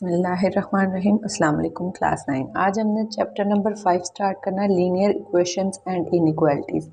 बिस्मिल्लाहिर्रहमानिर्रहीम। अस्सलाम वालेकुम क्लास 9। आज हमने चैप्टर नंबर 5 स्टार्ट करना है, लीनियर इक्वेशंस एंड इनइक्वालिटीज़।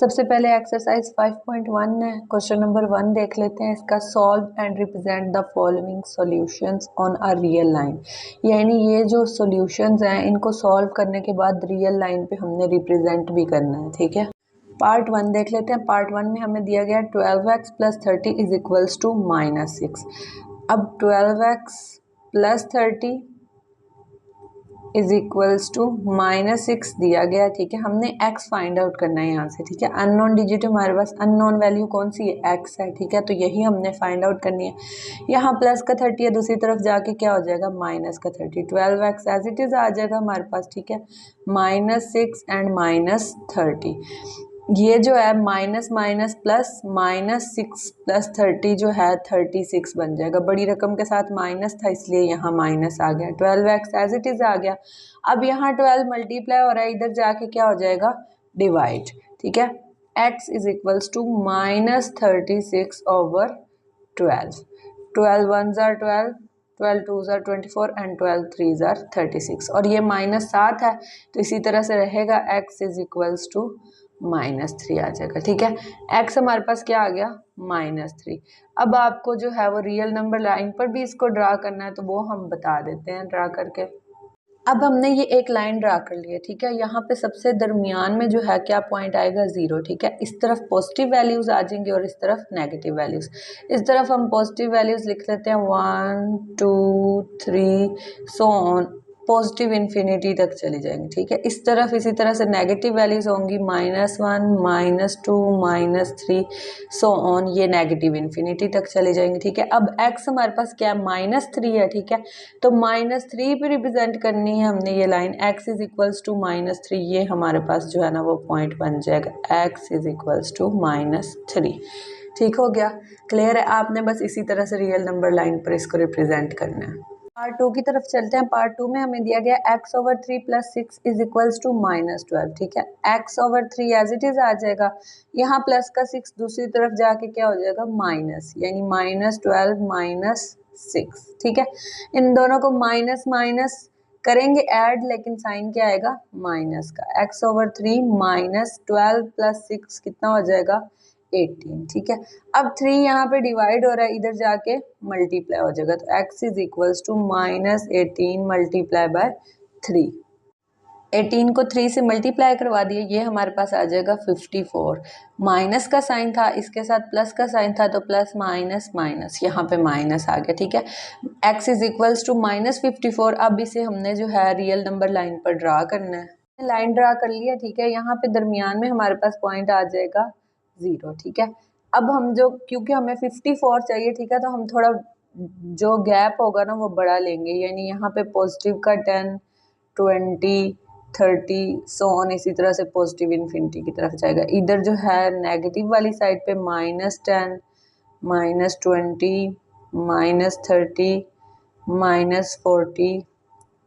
सबसे पहले एक्सरसाइज 5.1 है, क्वेश्चन नंबर 1 देख लेते हैं इसका। Solve and represent the following solutions on a real line. यानी ये जो सॉल्यूशंस हैं इनको सॉल्व करने के बाद रियल लाइन पे हमने रिप्रेजेंट भी करना है, ठीक है। पार्ट 1 देख लेते हैं। पार्ट 1 में हमें दिया गया 12x plus 30 is equals to -6। अब 12x plus 30 is equals to -6 दिया गया, ठीक है। हमने x फाइंड आउट करना है यहाँ से, ठीक है। अननोन डिजिट हमारे पास, अननोन वैल्यू कौन सी है, x है, ठीक है। तो यही हमने फाइंड आउट करनी है। यहाँ प्लस का 30 है, दूसरी तरफ जाके क्या हो जाएगा, माइनस का 30। 12x एज इट इज आ जाएगा हमारे पास, ठीक है। -6 एंड -30, ये जो है माइनस माइनस प्लस -6 प्लस 30 जो है 36 बन जाएगा। बड़ी रकम के साथ माइनस था इसलिए यहाँ माइनस आ गया। 12x एज इट इज आ गया। अब यहाँ 12 मल्टीप्लाई हो रहा है, इधर जाके क्या हो जाएगा, डिवाइड, ठीक है। x is equals to -36 over 12। 12 1s are 12, 12 2s are 24 and 12 3s are 36। और ये -7 है तो इसी तरह से रहेगा, x इज इक्वल्स टू -3 आ जाएगा, ठीक है। x हमारे पास क्या आ गया, -3। अब आपको जो है वो रियल नंबर लाइन पर भी इसको ड्रा करना है तो वो हम बता देते हैं ड्रा करके। अब हमने ये एक लाइन ड्रा कर ली है, ठीक है। यहाँ पे सबसे दरमियान में जो है क्या पॉइंट आएगा, 0, ठीक है। इस तरफ पॉजिटिव वैल्यूज आ जाएंगे और इस तरफ नेगेटिव वैल्यूज। इस तरफ हम पॉजिटिव वैल्यूज लिख लेते हैं 1 2 3 सो ऑन, पॉजिटिव इन्फिनिटी तक चली जाएंगी, ठीक है। इस तरफ इसी तरह से नेगेटिव वैल्यूज होंगी -1 -2 -3 सो ऑन, ये नेगेटिव इन्फिनिटी तक चली जाएंगी, ठीक है। अब x हमारे पास क्या है, -3 है, ठीक है। तो -3 पे रिप्रेजेंट करनी है हमने ये line, x is equals to -3। ये हमारे पास जो है ना वो पॉइंट बन जाएगा, x इज इक्वल्स टू -3। ठीक हो गया, क्लियर है। आपने बस इसी तरह से रियल नंबर लाइन पर इसको रिप्रेजेंट करना है। पार्ट 2 की तरफ चलते हैं। पार्ट 2 में हमें दिया गया x/3 + 6 इज इक्वल्स टू -12, ठीक है। x/3 एज इट इज आ जाएगा, यहाँ प्लस का 6 दूसरी तरफ जाके क्या हो जाएगा, माइनस, यानी -12 -6, ठीक है। इन दोनों को माइनस माइनस करेंगे ऐड, लेकिन साइन क्या आएगा, माइनस का। x/3 -12 + 6 कितना हो जाएगा, 18, ठीक है। अब 3 यहाँ पे डिवाइड हो रहा है, इधर जाके मल्टीप्लाई हो जाएगा, तो x is equals to -18 multiply by 3। 18 को 3 से मल्टीप्लाई करवा दिए, ये हमारे पास आ जाएगा 54। माइनस का साइन था, इसके साथ प्लस का साइन था, तो प्लस माइनस माइनस, यहाँ पे माइनस आ गया, ठीक है। x is equals to -54। अब इसे हमने जो है रियल नंबर लाइन पर ड्रा करना है। लाइन ड्रा कर लिया, ठीक है। यहाँ पे दरमियान में हमारे पास पॉइंट आ जाएगा 0, ठीक है। अब हम जो, क्योंकि हमें 54 चाहिए, ठीक है, तो हम थोड़ा जो गैप होगा ना वो बड़ा लेंगे, यानी यहाँ पे पॉजिटिव का 10 20 30 सो ऑन, इसी तरह से पॉजिटिव इन्फिनिटी की तरफ जाएगा। इधर जो है नेगेटिव वाली साइड पे -10 -20 -30 -40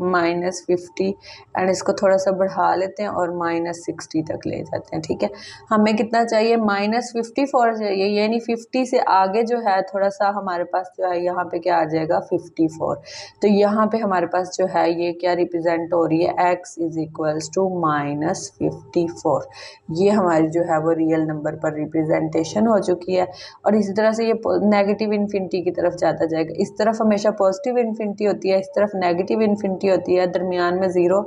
-50 एंड इसको थोड़ा सा बढ़ा लेते हैं और -60 तक ले जाते हैं, ठीक है। हमें कितना चाहिए, -54 चाहिए, यानी 50 से आगे जो है थोड़ा सा हमारे पास जो है यहाँ पे क्या आ जाएगा, 54। तो यहाँ पे हमारे पास जो है ये क्या रिप्रेजेंट हो रही है, x इज इक्वल्स टू -54। ये हमारी जो है वो रियल नंबर पर रिप्रेजेंटेशन हो चुकी है। और इसी तरह से ये नेगेटिव इन्फिनिटी की तरफ जाता जाएगा। इस तरफ हमेशा पॉजिटिव इन्फिनिटी होती है, इस तरफ नेगेटिव इन्फिनिटी होती है, दरमियान में 0,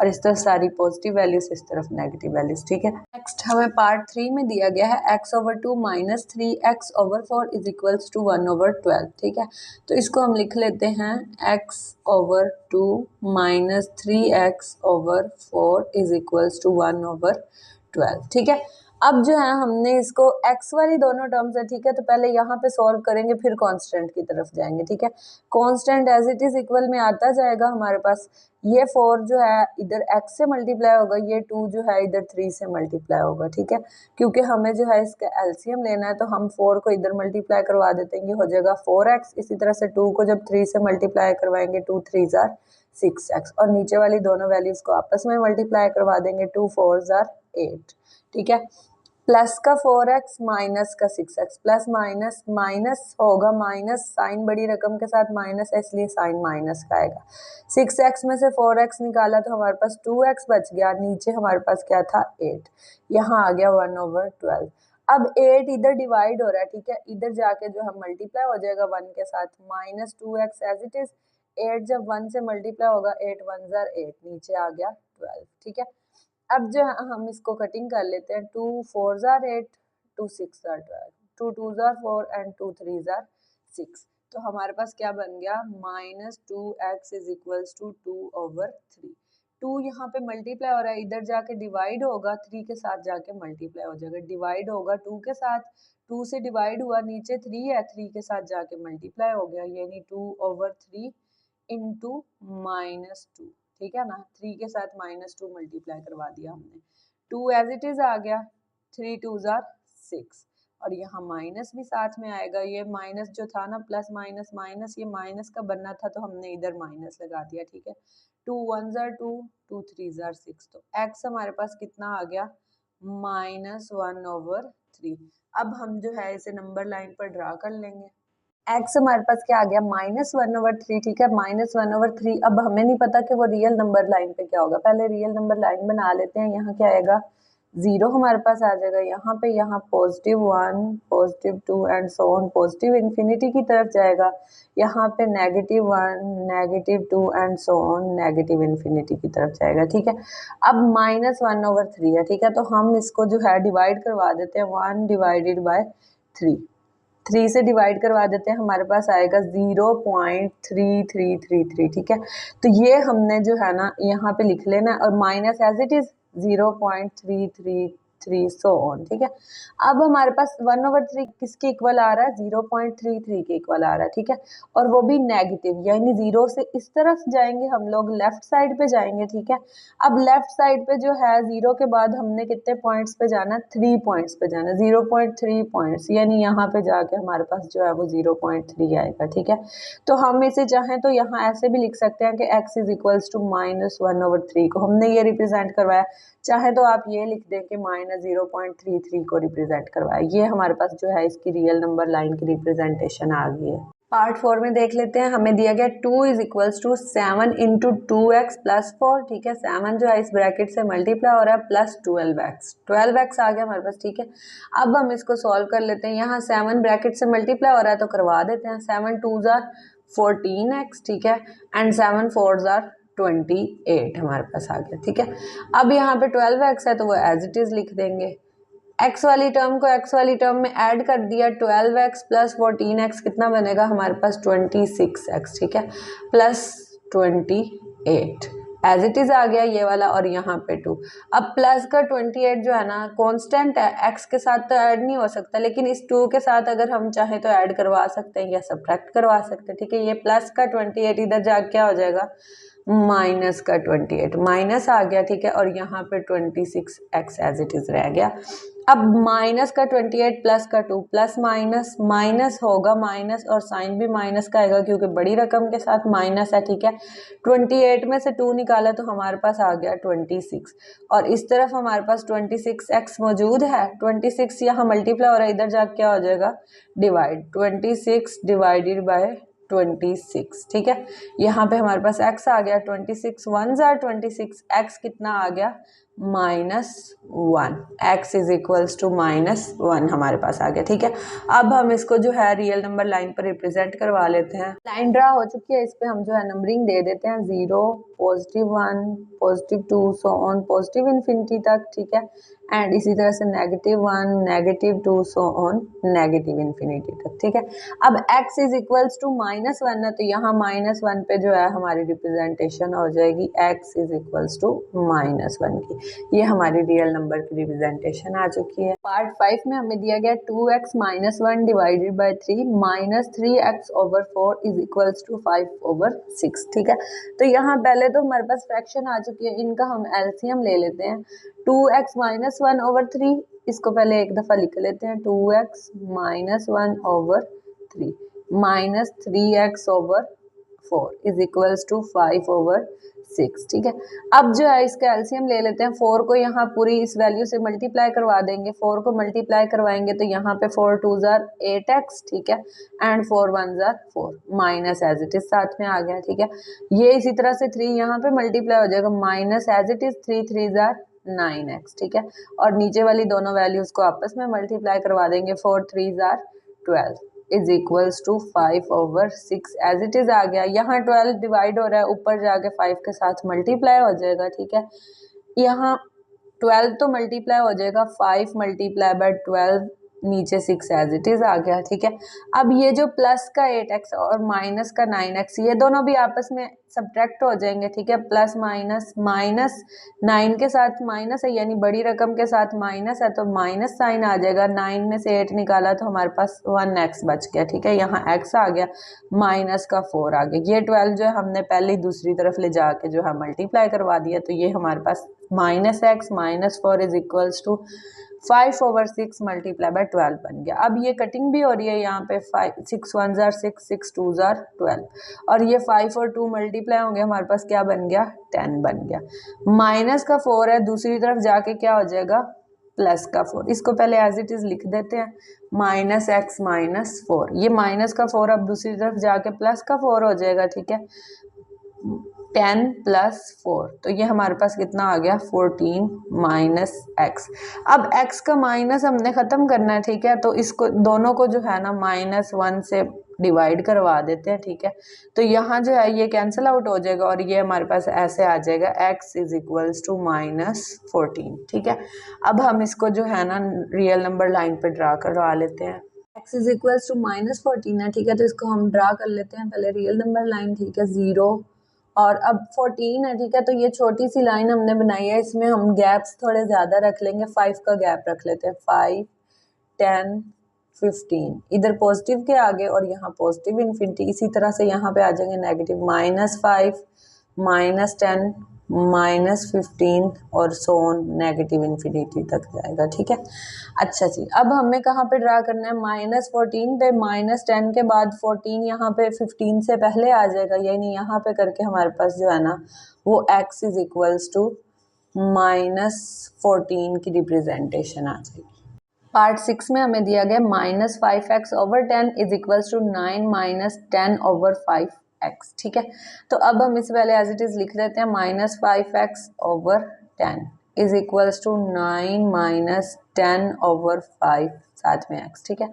और इस तरफ सारी पॉजिटिव वैल्यूज, इस तरफ नेगेटिव वैल्यूज, ठीक है। नेक्स्ट हमें पार्ट 3 में दिया गया है x/2 -3 x/4 is equals to 1/12, ठीक है। तो इसको हम लिख लेते हैं x/2 -3 x/4 is equals to 1/12, ठीक है। अब जो है हमने इसको x वाली दोनों टर्म्स है, ठीक है, तो पहले यहाँ पे सॉल्व करेंगे, फिर कांस्टेंट की तरफ जाएंगे, ठीक है। Constant as it is equal में आता जाएगा हमारे पास। ये 4 जो है इधर x से मल्टीप्लाई होगा, ये 2 जो है इधर 3 से मल्टीप्लाई होगा, ठीक है। क्योंकि हमें जो है इसका एलसीएम लेना है तो हम 4 को इधर मल्टीप्लाई करवा देते हैं, ये हो जाएगा 4x। इसी तरह से 2 को जब 3 से मल्टीप्लाई करवाएंगे, 2 3s are 6x, और नीचे वाली दोनों वैल्यूज को आपस में मल्टीप्लाई करवा देंगे, 2 4s are 8, ठीक है। प्लस का 4x माइनस का 6x, प्लस माइनस माइनस होगा माइनस, साइन बड़ी रकम के साथ माइनस है इसलिए साइन माइनस का आएगा। 6x में से 4x निकाला तो हमारे पास 2x बच गया, नीचे हमारे पास क्या था 8, यहाँ आ गया 1/12। अब 8 इधर डिवाइड हो रहा है, ठीक है, इधर जाके जो है मल्टीप्लाई हो जाएगा 1 के साथ, -2x एज इट इज। 8 जब 1 से मल्टीप्लाई होगा 8 1 ज़ार 8, नीचे आ गया 12, ठीक है। अब जो है हम इसको कटिंग कर लेते हैं, 2 4 ज़ार 8, 2 6 ज़ार 12, 2 2 ज़ार 4 एंड 2 3 ज़ार 6। तो हमारे पास क्या बन गया, -2x इज इक्वल्स टू 2/3। 2 यहाँ पे मल्टीप्लाई हो रहा है, इधर जाके डिवाइड होगा, 3 के साथ जाके मल्टीप्लाई हो जाएगा, डिवाइड होगा 2 के साथ, 2 से डिवाइड हुआ, नीचे 3 है, 3 के साथ जाके मल्टीप्लाई हो गया, यानी 2/3 इंटू -2, ठीक है ना, 3 के साथ -2 मल्टीप्लाई करवा दिया हमने, 2 एज इट इज आ गया, 3 2 ज़ार 6, और यहाँ माइनस भी साथ में आएगा, ये माइनस जो था ना, प्लस माइनस माइनस, ये माइनस का बनना था तो हमने इधर माइनस लगा दिया, ठीक है। 2 1 ज़ार 2, 2 3 ज़ार 6, तो x हमारे पास कितना आ गया, -1/3। अब हम जो है इसे नंबर लाइन पर ड्रा कर लेंगे। x हमारे पास क्या आ गया, -1/3, ठीक है, -1/3। अब हमें नहीं पता कि वो रियल नंबर लाइन पे क्या होगा, पहले रियल नंबर लाइन बना लेते हैं। यहाँ क्या आएगा, 0 हमारे पास आ जाएगा यहाँ पे, यहाँ +1 +2 and so on, positive infinity की तरफ जाएगा, यहाँ पे -1 -2 and so on, negative infinity की तरफ जाएगा, ठीक है। अब -1/3 है, ठीक है, तो हम इसको जो है डिवाइड करवा देते हैं, 1 डिवाइडेड बाय 3, 3 से डिवाइड करवा देते हैं, हमारे पास आएगा 0.3333, ठीक है। तो ये हमने जो है ना यहाँ पे लिख लेना, और minus as it is 0.333 so on, ठीक है। अब हमारे पास 1/3 किसके इक्वल आ रहा है, 0.33 के इक्वल आ रहा है, ठीक है, और वो भी नेगेटिव, यानी 0 से इस तरफ जाएंगे हम लोग, लेफ्ट साइड पे जाएंगे, ठीक है। अब लेफ्ट साइड पे जो है 0 के बाद हमने कितने पॉइंट्स पे जाना, 3 पॉइंट्स पे जाना, 0.3 पॉइंट्स, यानी यहाँ पे जाके हमारे पास जो है वो 0.3 आएगा, ठीक है। तो हम इसे चाहें तो यहाँ ऐसे भी लिख सकते हैं कि x इज इक्वल्स टू -1/3 को हमने ये रिप्रेजेंट करवाया, चाहे तो आप ये लिख दें कि -0.33 को रिप्रेजेंट करवाया। ये हमारे पास जो है इसकी रियल नंबर लाइन की रिप्रेजेंटेशन आ गई है। पार्ट 4 में देख लेते हैं, हमें दिया गया 2 is equals to 7 into 2x plus 4, ठीक है, 7 जो है इस ब्रैकेट से मल्टीप्लाई हो रहा है, प्लस 12x आ गया हमारे पास, ठीक है। अब हम इसको सॉल्व कर लेते हैं, यहाँ 7 ब्रैकेट से मल्टीप्लाई हो रहा है तो करवा देते हैं, 7 2 ज़ार 14x, ठीक है, एंड 7 4 ज़ार 28 हमारे पास आ गया, ठीक है। अब यहाँ पे 12x है तो वो एज इट इज लिख देंगे, x वाली टर्म को x वाली टर्म में ऐड कर दिया, 12x प्लस 14x कितना बनेगा हमारे पास 26x, ठीक है, प्लस 28 एज इट इज आ गया ये वाला, और यहाँ पे 2। अब प्लस का 28 जो है ना कांस्टेंट है, x के साथ तो ऐड नहीं हो सकता, लेकिन इस 2 के साथ अगर हम चाहें तो ऐड करवा सकते हैं या सब्ट्रैक्ट करवा सकते हैं, ठीक है। ये प्लस का 28 इधर जाके क्या हो जाएगा, माइनस का 28, माइनस आ गया, ठीक है, और यहाँ पे 26x एज इट इज रह गया। अब माइनस का 28 प्लस का 2, प्लस माइनस माइनस होगा माइनस, और साइन भी माइनस का आएगा क्योंकि बड़ी रकम के साथ माइनस है, ठीक है। 28 में से 2 निकाला तो हमारे पास आ गया 26, और इस तरफ हमारे पास 26x मौजूद है, 26 यहाँ मल्टीप्लाई हो रहा है, इधर जाके क्या हो जाएगा डिवाइड, 26 डिवाइडेड बाय 26, ठीक है। यहाँ पे हमारे पास x आ गया, 26 1 ज़ार 26, x कितना आ गया -1, x इज इक्वल्स टू -1 हमारे पास आ गया, ठीक है। अब हम इसको जो है रियल नंबर लाइन पर रिप्रेजेंट करवा लेते हैं, लाइन ड्रा हो चुकी है, इस पे हम जो है नंबरिंग दे देते हैं, 0 +1 +2 सो ऑन पॉजिटिव इन्फिनिटी तक, ठीक है, एंड इसी तरह से -1 -2 सो ऑन नेगेटिव इन्फिनिटी तक, ठीक है। अब x इज इक्वल्स टू -1 है तो यहाँ -1 पे जो है हमारी रिप्रेजेंटेशन हो जाएगी x इज इक्वल्स टू -1 की, ये हमारी रियल नंबर की रिप्रेजेंटेशन आ चुकी है। पार्ट 5 में हमें दिया गया 2x - 1 divided by 3 -3x/4 is equals to 5/6, ठीक है। तो यहाँ पहले तो हमारे पास फ्रैक्शन आ चुकी है, इनका हम एलसीएम ले लेते हैं, 2x - 1/3, इसको पहले एक दफ़ा लिख लेते हैं, 2x - 1/3 -3x/4 is equals to 5/6, 6, ठीक है। अब जो है इसका एलसीएम ले लेते हैं। 4 को यहाँ पूरी इस वैल्यू से मल्टीप्लाई करवा देंगे। 4 को मल्टीप्लाई करवाएंगे तो यहाँ पे 4 2 जार 8x, ठीक है, एंड 4 1 जार 4 माइनस एज इट इज साथ में आ गया, ठीक है। ये इसी तरह से 3 यहाँ पे मल्टीप्लाई हो जाएगा, माइनस एज इट इज 3 3 जार 9x, ठीक है। और नीचे वाली दोनों वैल्यूज को आपस में मल्टीप्लाई करवा देंगे। 4 3 जार 12 is equals to 5/6 as it is आ गया। यहाँ 12 डिवाइड हो रहा है, ऊपर जाके 5 के साथ मल्टीप्लाई हो जाएगा, ठीक है। यहाँ 12 तो मल्टीप्लाई हो जाएगा, 5 मल्टीप्लाई बाय 12, नीचे 6 एज इट इज आ गया, ठीक है। अब ये जो प्लस का 8x और माइनस का 9x ये दोनों भी आपस में सब्ट्रैक्ट हो जाएंगे, ठीक है। प्लस माइनस, माइनस 9 के साथ माइनस है यानी बड़ी रकम के साथ माइनस है तो माइनस साइन आ जाएगा। 9 में से 8 निकाला तो हमारे पास 1x बच गया, ठीक है। यहाँ x आ गया, माइनस का 4 आ गया। ये 12 जो है हमने पहले ही दूसरी तरफ ले जाके जो है मल्टीप्लाई करवा दिया तो ये हमारे पास minus x minus 4 is equals to 5/6 multiply by 12 बन गया। अब ये कटिंग भी हो रही है यहाँ पे, 6 1 जार 6 6 2 जार 12 और ये 5 और 2 मल्टीप्लाई होंगे, हमारे पास क्या बन गया, 10 बन गया। माइनस का 4 है, दूसरी तरफ जाके क्या हो जाएगा, प्लस का 4। इसको पहले एज इट इज लिख देते हैं, माइनस एक्स माइनस 4। ये माइनस का 4 अब दूसरी तरफ जाके प्लस का 4 हो जाएगा, ठीक है। 10 प्लस 4 तो ये हमारे पास कितना आ गया, 14 माइनस एक्स। अब x का माइनस हमने ख़त्म करना है, ठीक है। तो इसको दोनों को जो है ना -1 से डिवाइड करवा देते हैं, ठीक है। तो यहाँ जो है ये कैंसिल आउट हो जाएगा और ये हमारे पास ऐसे आ जाएगा, x इज इक्वल्स टू -14, ठीक है। अब हम इसको जो है ना रियल नंबर लाइन पे ड्रा करवा लेते हैं। x इज इक्वल्स टू -14 है, ठीक है। तो इसको हम ड्रा कर लेते हैं पहले रियल नंबर लाइन, ठीक है। 0 और अब 14 है, ठीक है। तो ये छोटी सी लाइन हमने बनाई है, इसमें हम गैप्स थोड़े ज़्यादा रख लेंगे। 5 का गैप रख लेते हैं, 5 10 15 इधर पॉजिटिव के आगे और यहाँ पॉजिटिव इन्फिनिटी। इसी तरह से यहाँ पे आ जाएंगे नेगेटिव, -5 -10 -15 और सो ऑन नेगेटिव इन्फिनिटी तक जाएगा, ठीक है। अच्छा जी, अब हमें कहाँ पे ड्रा करना है, -14 पे, -10 के बाद 14 यहाँ पे 15 से पहले आ जाएगा, यानी यहाँ पे करके हमारे पास जो है ना वो x इज इक्वल्स टू -14 की रिप्रेजेंटेशन आ जाएगी। पार्ट 6 में हमें दिया गया -5x/10 is equals to 9 -10/5x, ठीक है। तो अब हम इस वाले एज इट इज लिख देते हैं, -5x/10 इज इक्वल्स टू 9 -10/5 साथ में x, ठीक है।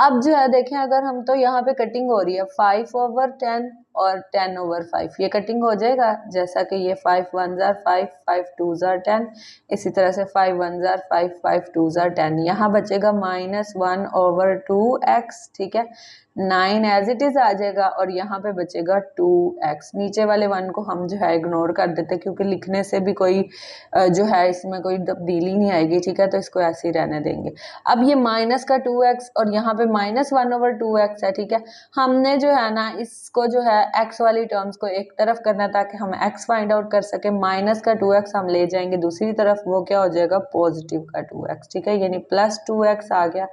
अब जो है देखें, अगर हम तो यहाँ पे कटिंग हो रही है 5/10 और 10/5, ये कटिंग हो जाएगा, जैसा कि ये 5 1 जार 5 5 2 जार 10, इसी तरह से 5 1 जार 5 5 2 जार 10। यहाँ बचेगा -1/2x, ठीक है। 9 एज इट इज आ जाएगा और यहाँ पे बचेगा 2x। नीचे वाले 1 को हम जो है इग्नोर कर देते क्योंकि लिखने से भी कोई जो है इसमें कोई तब्दीली नहीं आएगी, ठीक है। तो इसको ऐसे ही रहने देंगे। अब ये माइनस का 2x और यहाँ पे -1/2x है, ठीक है। हमने जो है ना इसको जो है x वाली टर्म्स को एक तरफ करना ताकि हम x फाइंड आउट कर सके। माइनस का 2x हम ले जाएंगे दूसरी तरफ, वो क्या हो जाएगा, पॉजिटिव का 2x, ठीक है। यानी +2x आ गया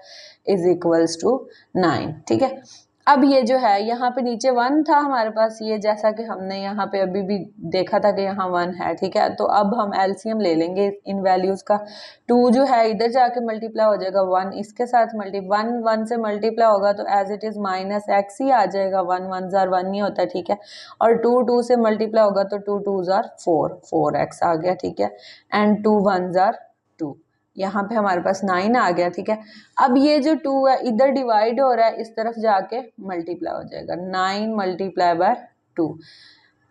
इज इक्वल्स टू 9, ठीक है। अब ये जो है यहाँ पे नीचे 1 था हमारे पास, ये जैसा कि हमने यहाँ पे अभी भी देखा था कि यहाँ 1 है, ठीक है। तो अब हम एलसीएम ले लेंगे इन वैल्यूज का। 2 जो है इधर जाके मल्टीप्लाई हो जाएगा 1 इसके साथ, 1 से मल्टीप्लाई होगा तो एज इट इज -x ही आ जाएगा। 1 1 जार 1 नहीं होता, ठीक है। और 2 2 से मल्टीप्लाई होगा तो 2 2 जार 4x आ गया, ठीक है। एंड 2 1 जार 2, यहाँ पे हमारे पास 9 आ गया, ठीक है। अब ये जो 2 है इधर डिवाइड हो रहा है, इस तरफ जाके मल्टीप्लाई हो जाएगा, 9 multiply by 2,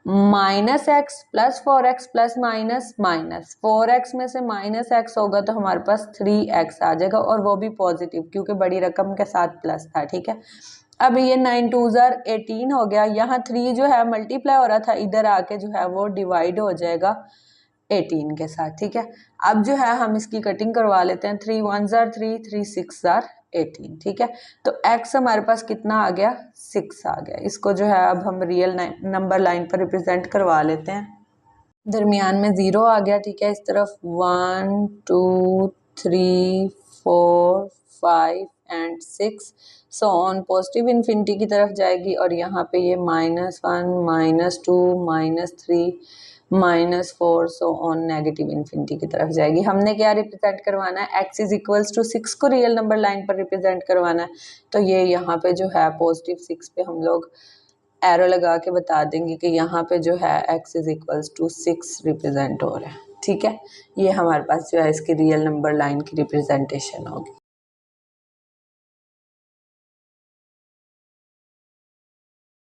-x + 4x + minus 4x में से -x होगा तो हमारे पास 3x आ जाएगा और वो भी पॉजिटिव क्योंकि बड़ी रकम के साथ प्लस था, ठीक है। अब ये 9 2 जार 18 हो गया। यहाँ 3 जो है मल्टीप्लाई हो रहा था, इधर आके जो है वो डिवाइड हो जाएगा 18 के साथ, ठीक है। अब जो है हम इसकी कटिंग करवा लेते हैं, 3 1 जार 3 3 6 जार 18, ठीक है। तो x हमारे पास कितना आ गया, 6 आ गया। इसको जो है अब हम रियल नंबर लाइन पर रिप्रेजेंट करवा लेते हैं। दरमियान में 0 आ गया, ठीक है। इस तरफ 1 2 3 4 5 and 6 so on positive infinity की तरफ जाएगी और यहाँ पे ये -1 -2 -3 -4 सो ऑन नेगेटिव इन्फिनिटी की तरफ जाएगी। हमने क्या रिप्रेजेंट करवाना है, x इज इक्वल्स टू 6 को रियल नंबर लाइन पर रिप्रेजेंट करवाना है, तो ये यहाँ पे जो है +6 पे हम लोग एरो लगा के बता देंगे कि यहाँ पे जो है x is equals to 6 represent हो रहा है। ठीक है, ये हमारे पास जो है इसकी रियल नंबर लाइन की रिप्रेजेंटेशन होगी।